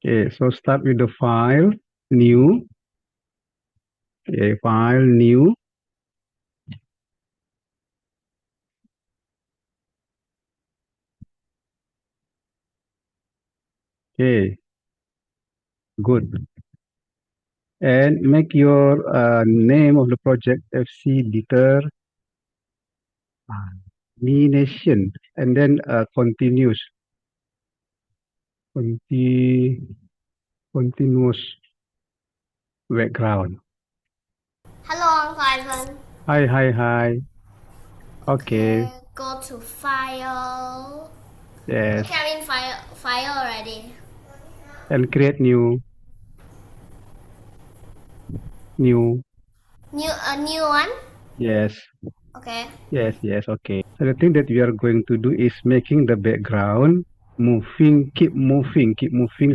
Okay, so start with the file, new. Okay, file, new. Okay, good. And make your name of the project FC determination, and then continuous, conti, continuous background. Hello, Uncle Ivan. Hi, hi, hi. Okay, Okay, go to file. yes, Okay, I'm in file already. and create new. New one. Yes, Okay. yes, okay. So the thing that we are going to do is making the background moving, keep moving.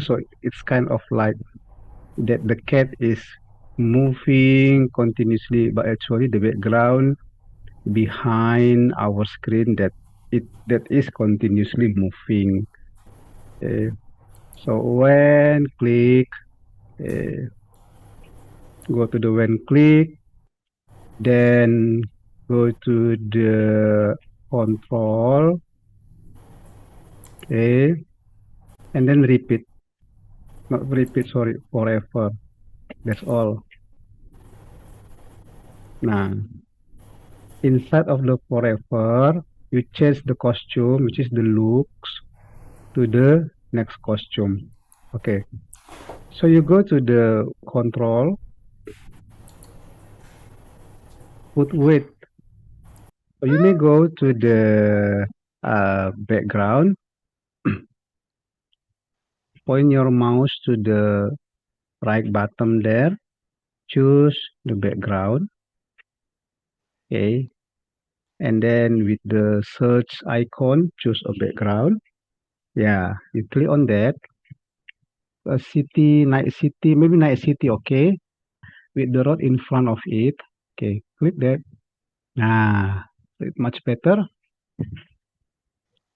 So it's kind of like that the cat is moving continuously, but actually the background behind our screen that is continuously moving. Okay. So when click, uh, go to the when click, then go to the control, okay, and then repeat, not repeat, sorry, forever. That's all. Nah, inside of the forever, you change the costume, which is the looks, to the next costume. Okay. So you go to the control, put width. So you may go to the background, point your mouse to the right bottom there, choose the background. Okay. And then with the search icon, choose a background. Yeah, you click on that. A city, night city, maybe night city, okay. With the road in front of it. Okay, click that. Nah, it's much better.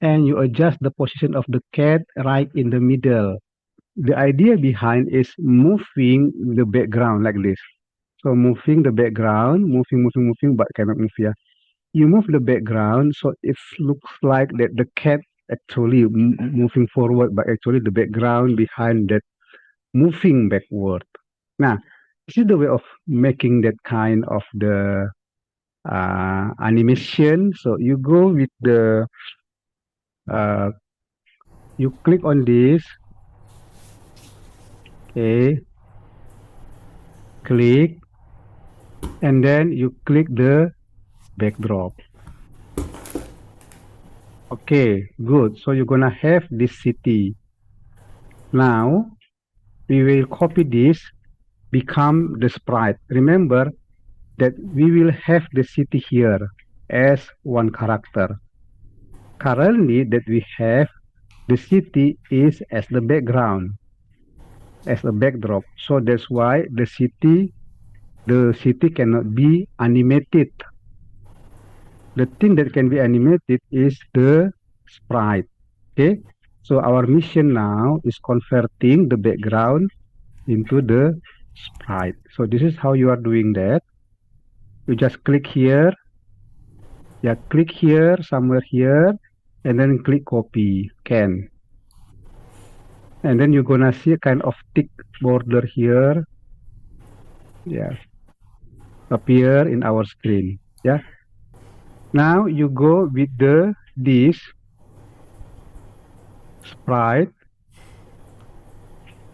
And you adjust the position of the cat right in the middle. The idea behind is moving the background like this. So moving the background, moving, but cannot move here. You move the background so it looks like that the cat actually moving forward, but actually the background behind that moving backward. Now, this is the way of making that kind of the animation. So you go with the uh, you click on this, okay, click, and then you click the backdrop. Okay, good. So you're gonna have this city. Now we will copy this, become the sprite. Remember that we will have the city here as one character. Currently that we have the city is as the background, as a backdrop. So that's why the city cannot be animated. The thing that can be animated is the sprite. Okay. So our mission now is converting the background into the sprite. So this is how you are doing that. You just click here. Yeah, click here, somewhere here, and then click copy. Can. And then you're gonna see a kind of thick border here. Yeah, appear in our screen. Yeah. Now you go with this sprite.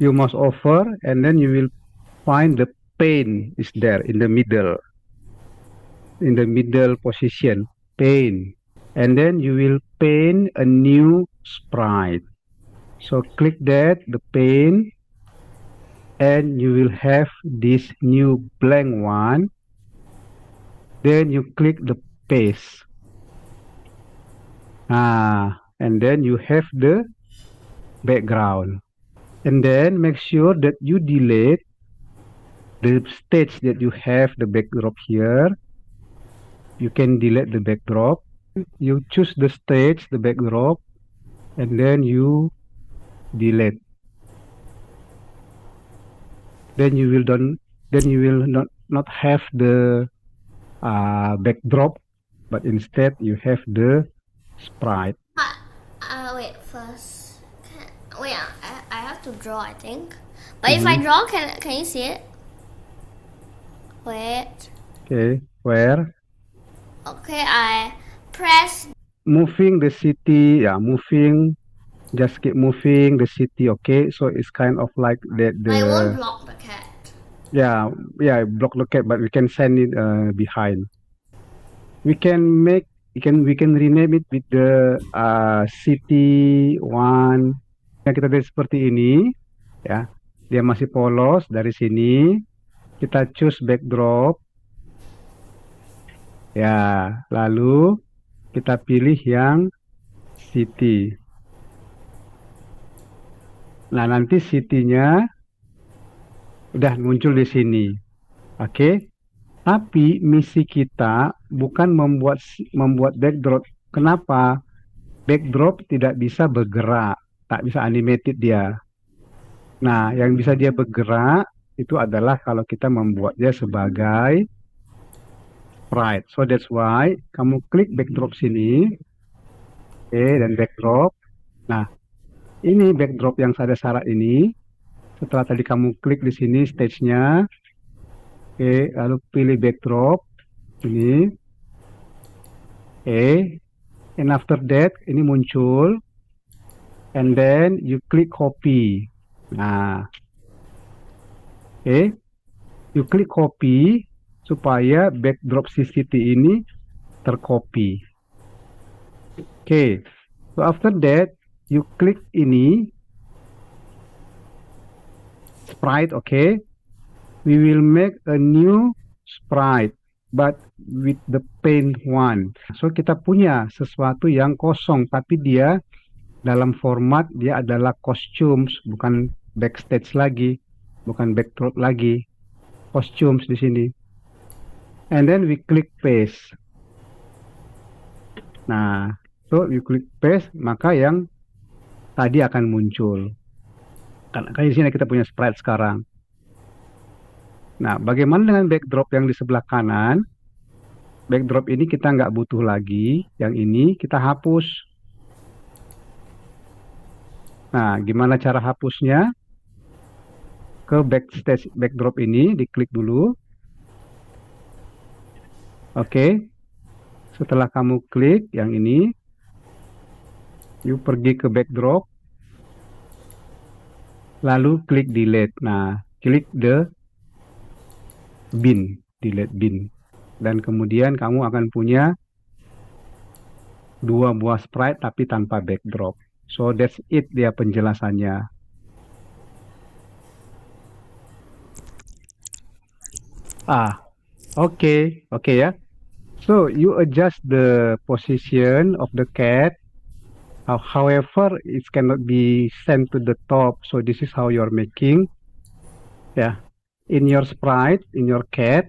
You mouse over, and then you will find the pane is there in the middle position. Pane, and then you will paint a new sprite. So click that, the pane, and you will have this new blank one. Then you click the paste. And then you have the background. And then make sure that you delete the stage that you have the backdrop here. You can delete the backdrop. You choose the stage, the backdrop, and then you delete. then you will not have the backdrop, but instead you have the sprite. Wait first. Wait, I have to draw, I think. But if I draw, can you see it? Wait. Okay, where Okay, I press. moving the city, just keep moving the city. Okay, so it's kind of like that. I won't block the cat. Yeah, block the cat, but we can send it behind. We can rename it with the city one. Yang kita lihat seperti ini, ya. Dia masih polos dari sini. Kita choose backdrop. Ya, lalu kita pilih yang city. Nah, nanti city-nya udah muncul di sini. Oke. Tapi misi kita bukan membuat backdrop. Kenapa? Backdrop tidak bisa bergerak, tak bisa animated dia. Nah, yang bisa dia bergerak itu adalah kalau kita membuat dia sebagai sprite. So that's why kamu klik backdrop sini. Oke, dan backdrop. Nah, ini backdrop yang ada syarat ini. Setelah tadi kamu klik di sini stage-nya. Oke, lalu pilih backdrop. Ini. Oke. And after that, ini muncul. And then you click copy. Nah. Oke. You klik copy supaya backdrop CCT ini tercopy. Oke. So after that, you klik ini sprite, okay? We will make a new sprite, but with the paint one. So kita punya sesuatu yang kosong, tapi dia dalam format dia adalah costumes, bukan backstage lagi, bukan backdrop lagi, costumes di sini. And then we click paste. Nah, so you click paste, maka yang tadi akan muncul. Karena di sini kita punya sprite sekarang. Nah, bagaimana dengan backdrop yang di sebelah kanan? Backdrop ini kita nggak butuh lagi. Yang ini kita hapus. Nah, gimana cara hapusnya? Ke backstage backdrop ini, diklik dulu. Oke. Setelah kamu klik yang ini, you pergi ke backdrop. Lalu klik delete. Nah, klik the bin, delete bin. Dan kemudian kamu akan punya dua buah sprite tapi tanpa backdrop. So that's it dia penjelasannya. Okay ya. So you adjust the position of the cat. However, it cannot be sent to the top. So this is how you're making. Yeah. In your sprite, in your cat,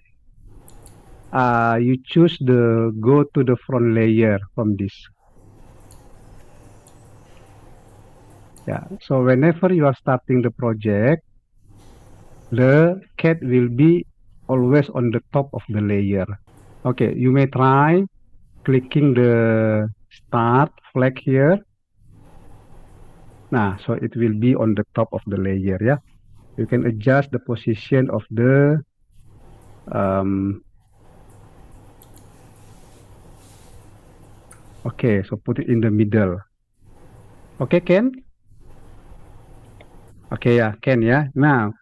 you choose the go to the front layer from this. Yeah, so whenever you are starting the project, the cat will be always on the top of the layer. Okay, you may try clicking the start flag here. Nah, so it will be on the top of the layer, yeah. You can adjust the position of the okay, so put it in the middle. Okay, Ken? Okay, yeah, Ken, yeah. Now,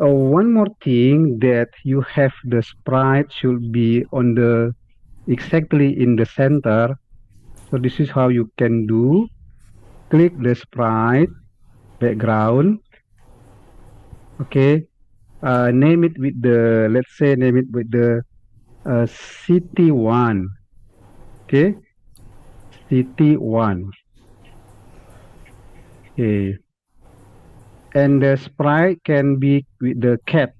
one more thing that you have the sprite should be on the exactly in the center. So this is how you can do. Click the sprite background. Okay, name it with the, let's say name it with the city one. Okay, city one. Okay, and the sprite can be with the cat.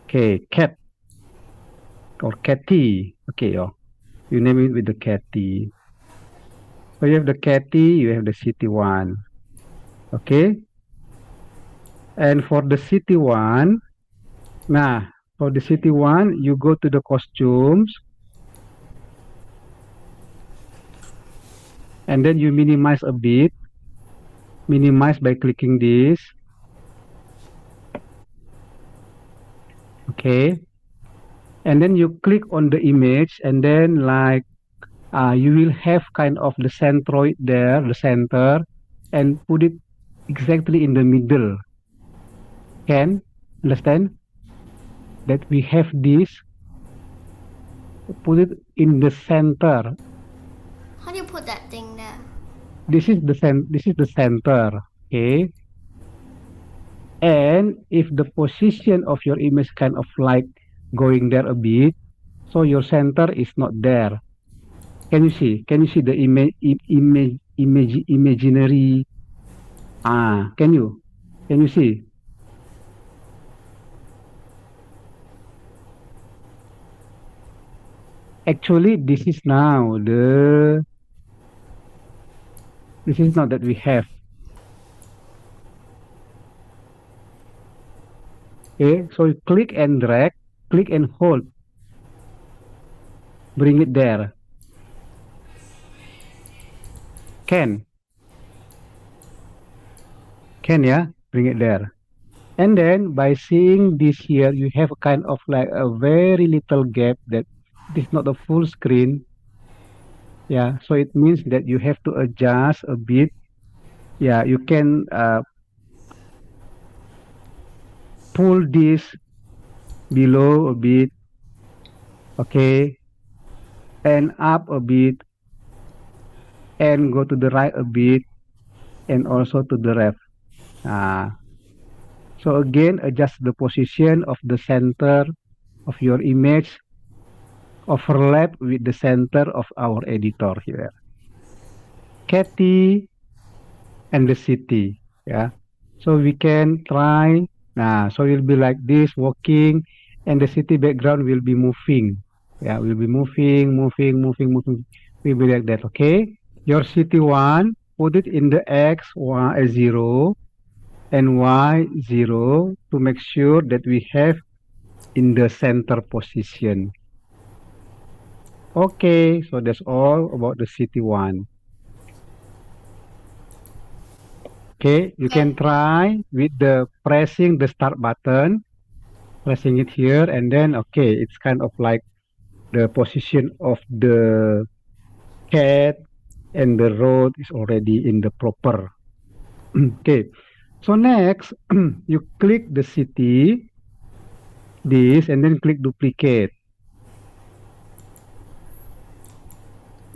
Okay, cat or catty. Okay, you name it with the catty. So you have the catty, you have the city one. Okay, and for the city one, Nah, for the city one, you go to the costumes, and then you minimize a bit. Minimize by clicking this. Okay. And then you click on the image, and then like you will have kind of the centroid there, the center, and put it exactly in the middle. Can understand that we have this, put it in the center. How do you put that thing there? This is the center. Okay. And if the position of your image kind of like going there a bit, so your center is not there. Can you see? Can you see the imaginary? Can you? Can you see? Actually, this is now this is not that we have. Okay, so you click and drag, click and hold, bring it there. Can yeah, bring it there. And then by seeing this here, you have a kind of like a very little gap that it is not a full screen. Yeah, so it means that you have to adjust a bit. Yeah, you can pull this below a bit, okay, and up a bit, and go to the right a bit, and also to the left. So again, adjust the position of the center of your image, overlap with the center of our editor here. Katy and the city, yeah. So we can try, so it will be like this, walking, and the city background will be moving. Yeah, will be moving, moving. Will be like that, okay? Your city one, put it in the X, Y, 0, and Y, 0 to make sure that we have in the center position. Okay, so that's all about the city one. Okay, you can try with the pressing the start button, pressing it here, and then okay, it's kind of like the position of the cat and the road is already in the proper. Okay, so next you click the city, this, and then click duplicate.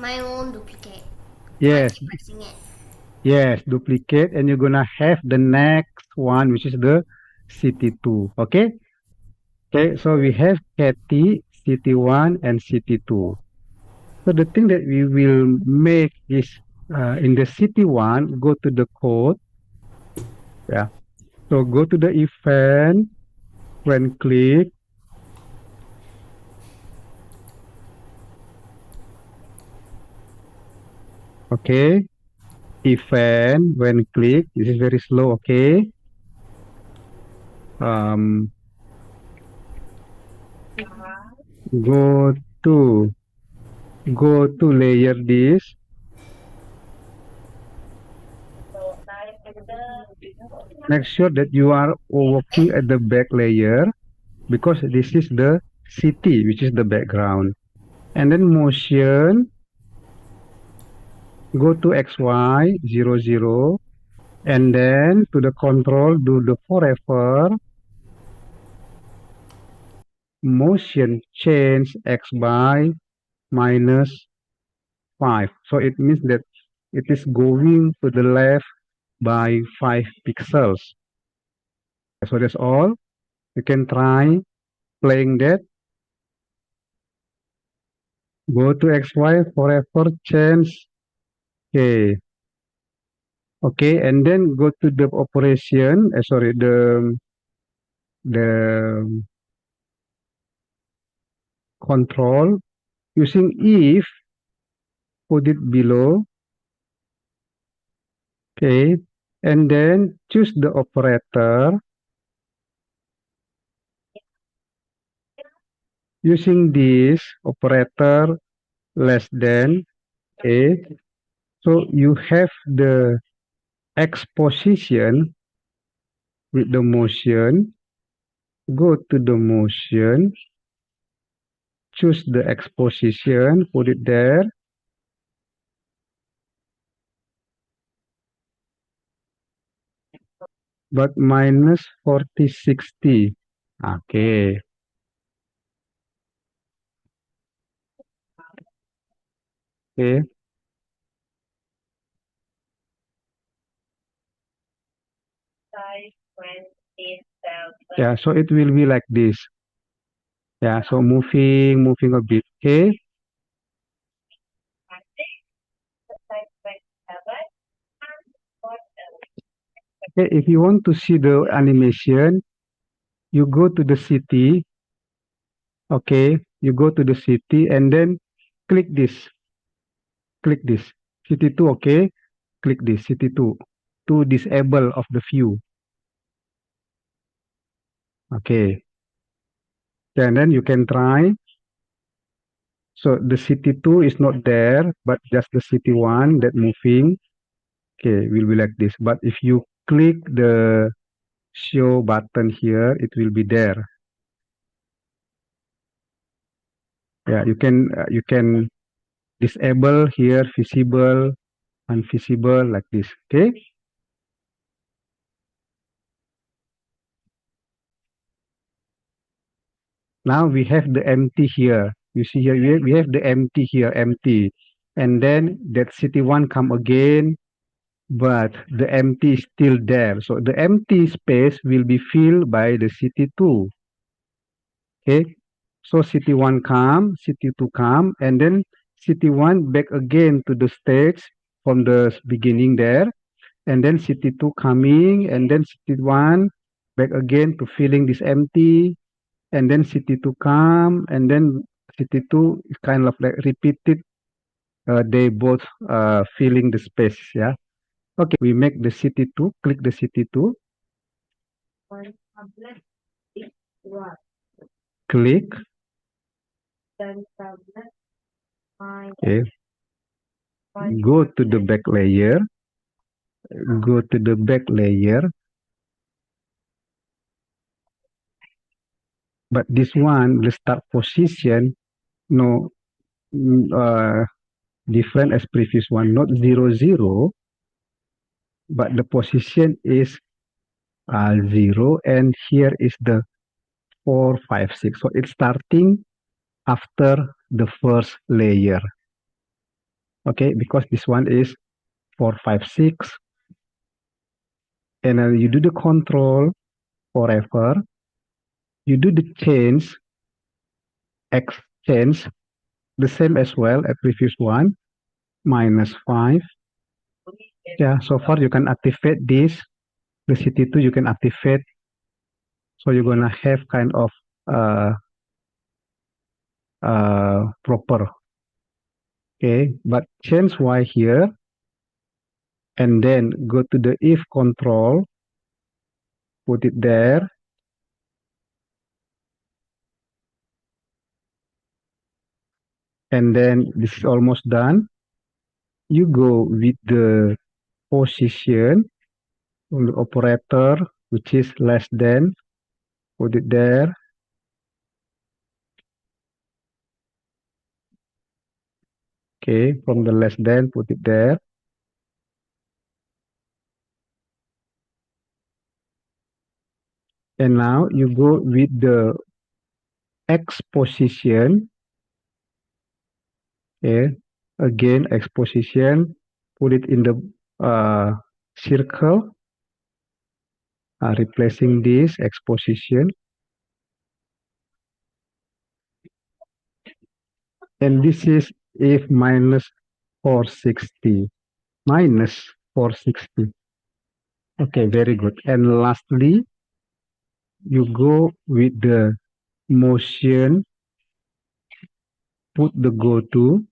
My own duplicate. Yes, I keep pressing it. yes, duplicate, and you're gonna have the next one, which is the city 2. Okay, okay, so we have Katy, city 1, and city 2. So the thing that we will make is in the city 1, go to the code. Yeah. So go to the event, when click. Okay. Event, when click. This is very slow. Okay. Um, go to layer this. Make sure that you are working at the back layer because this is the city, which is the background. And then motion, go to XY 00, and then to the control, do the forever motion change X by -5. So it means that it is going to the left by 5 pixels. So that's all. You can try playing that. Go to XY forever change. Okay. Okay, and then go to the operation. Sorry, the control using if. Put it below. Okay, and then choose the operator. using this operator less than A, so you have the X position with the motion, go to the motion, choose the X position, put it there, but minus 4060. Okay. Okay. Yeah, so it will be like this. Yeah, so moving a bit. Okay. Okay, if you want to see the animation, you go to the city. Okay, you go to the city and then click this. Click this. City 2, okay. Click this, city 2. To disable of the view. Okay. And then you can try. So the city 2 is not there, but just the city 1 that moving. Okay, will be like this. But if you click the show button here, it will be there. Yeah, you can disable here, visible, invisible, like this. Okay. Now we have the empty here. You see here, we have the empty here, empty. And then that city 1 come again, but the empty is still there. So the empty space will be filled by the city 2. Okay. So city 1 come, city 2 come, and then city 1 back again to the stage from the beginning there. And then city 2 coming, and then city 1 back again to filling this empty. And then city 2 come, and then city 2 is kind of like repeated. They both filling the space. Yeah. Okay, we make the city 2, click the city 2, click, okay, go to the back layer, go to the back layer, but this one, the start position, no, different as previous one, not 0, 0, but the position is 0, and here is the 4, 5, 6. So it's starting after the first layer. Okay, because this one is 4, 5, 6. And then you do the control forever. You do the change, X change, the same as well as previous one, minus 5. Yeah, so far you can activate this. The city 2 you can activate. So you're gonna have kind of proper. Okay, but change Y here, and then go to the if control, put it there, and then this is almost done. You go with the position on the operator, which is less than, put it there. Okay, from the less than, put it there. And now you go with the X position. Okay, again, X position, put it in the circle, replacing this X position. And this is if minus 460. Minus 460. Okay, very good. And lastly, you go with the motion, put the go to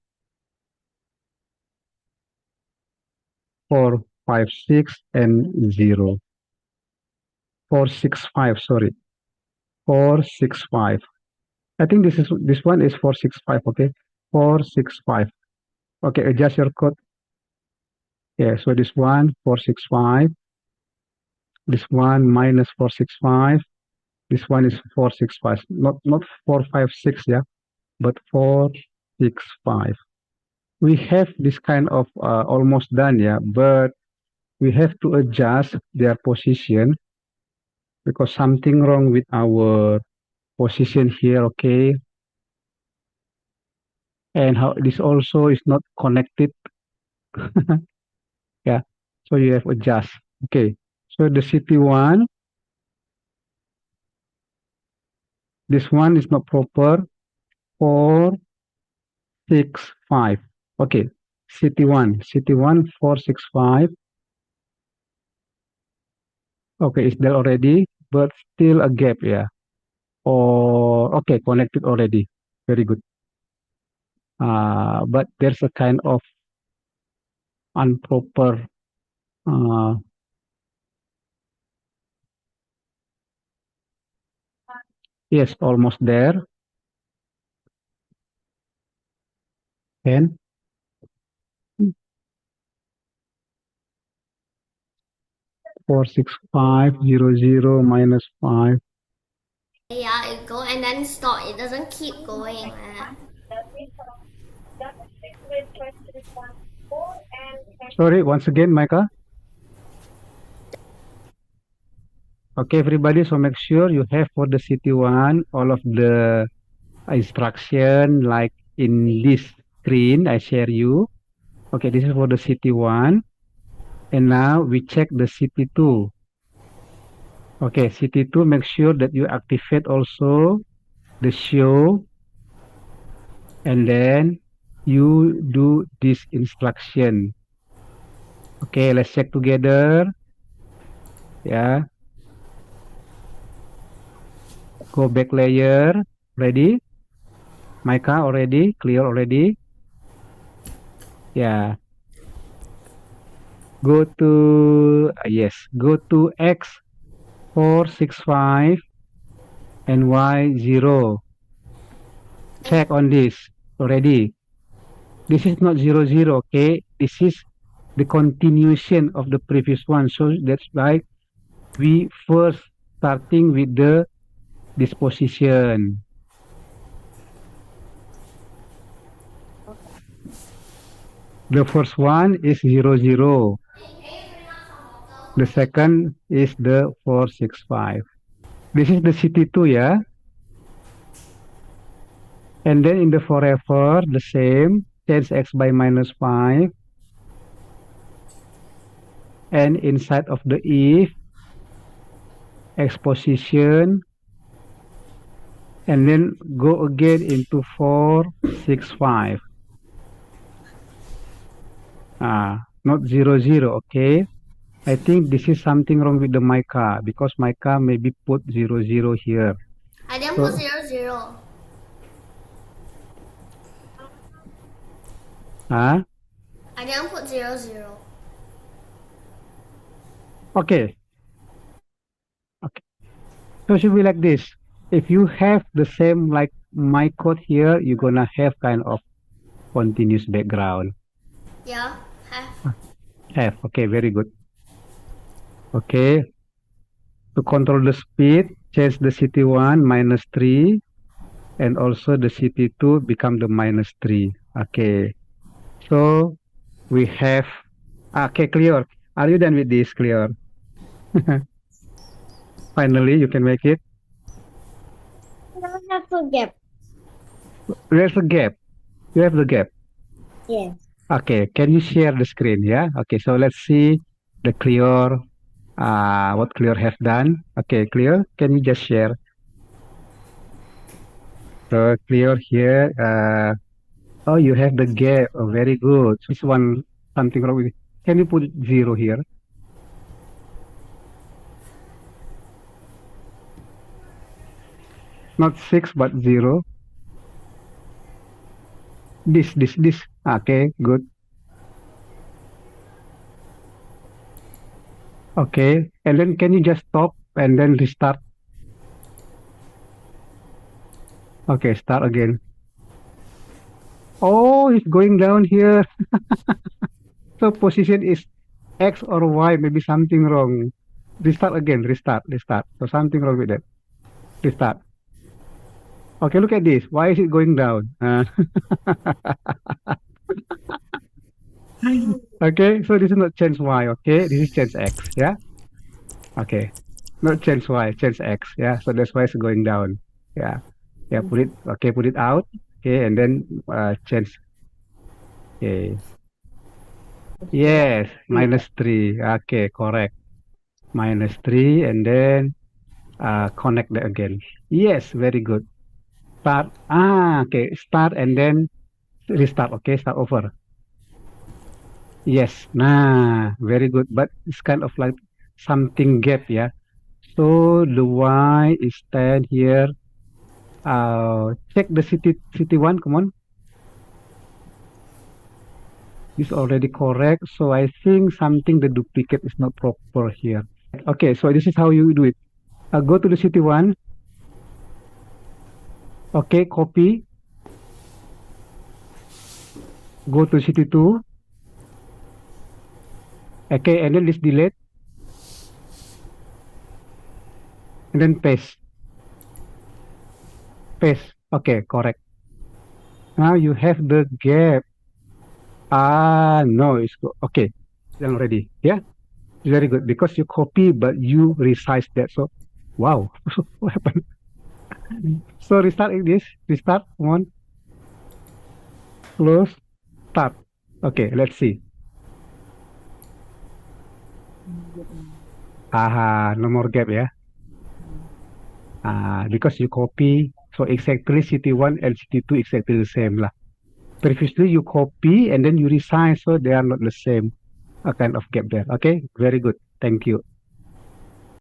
4, 5, 6, and 0. 4, 6, 5, sorry. 4, 6, 5. I think this one is 465. Okay, 465. Okay, adjust your code. Yeah, so this one 465. This one minus 465. This one is 465. Not 456. Yeah, but 465. We have this kind of almost done. Yeah, but we have to adjust their position because something wrong with our position here. Okay, and how this also is not connected. Yeah, so you have adjust. Okay, so the CT1, this one is not proper. 465. Okay, CT1 465. Okay, it's there already, but still a gap. Yeah, or okay, connected already. Very good. But there's a kind of improper. Uh, yes, almost there. And 46500 minus 5. Yeah, it go and then stop. It doesn't keep going. Sorry, once again, Micah. Okay, everybody, so make sure you have for the CT1 all of the instruction like in this screen I share you. Okay, this is for the CT1. And now we check the CT2. Okay, CT2, make sure that you activate also the show. And then you do this instruction. Okay, let's check together. Yeah. Go back layer. Ready? Micah already? Clear already? Yeah. Go to, yes, go to X 465 and Y 0. Check on this already. This is not 00, okay? This is the continuation of the previous one. So that's why we first starting with the disposition. The first one is 00. The second is the 465. This is the CT2, yeah? And then in the forever, the same, change x by minus 5. And inside of the if, x position, and then go again into 465. Not 00, okay? I think this is something wrong with the Micah because Micah maybe put 00 here. I didn't put 00. I didn't put 00. Okay. Okay. So it should be like this. If you have the same like my code here, you're gonna have kind of continuous background. Yeah, have. Have. Okay, very good. Okay. To control the speed, change the CT1 minus 3 and also the CT2 become the minus 3. Okay. So we have, okay, clear. Are you done with this, clear? Finally, you can make it. I have a gap. There's a gap. You have the gap. Yes. Okay, can you share the screen? Yeah. Okay, so let's see the clear, what clear has done. Okay, clear. Can you just share? So clear here. Oh, you have the gap. Oh, very good. This one, something wrong with it. Can you put 0 here? Not 6, but 0. This. Okay, good. Okay, and then can you just stop and then restart? Okay, start again. Oh, it's going down here. So position is X or Y, maybe something wrong. Restart again, restart. So something wrong with that. Restart. Okay, look at this. Why is it going down? Okay, so this is not change Y, okay? This is change X, yeah? Okay, not change Y, change X, yeah? So that's why it's going down, yeah. Yeah, put it out, okay, and then change, okay. Yes, -3, okay, correct. -3, and then connect that again. Yes, very good. Start, okay, start and then restart, okay, start over. Yes, nah, very good. But it's kind of like something gap, yeah. So the Y is stand here. Check the city one. Come on, this already correct. So I think something the duplicate is not proper here. Okay, so this is how you do it. Go to the city one. Okay, copy. Go to city two. Okay, and then let's delete. And then paste. Paste. Okay, correct. Now you have the gap. No, it's okay. Then ready. Yeah, very good because you copy but you resize that. So, wow, what happened? So restart this. Restart. Come on. Close. Start. Okay, let's see. No more gap, yeah. Because you copy. So exactly city1 and city2 exactly the same lah. Previously you copy and then you resize, so they are not the same kind of gap there. Okay, very good. Thank you.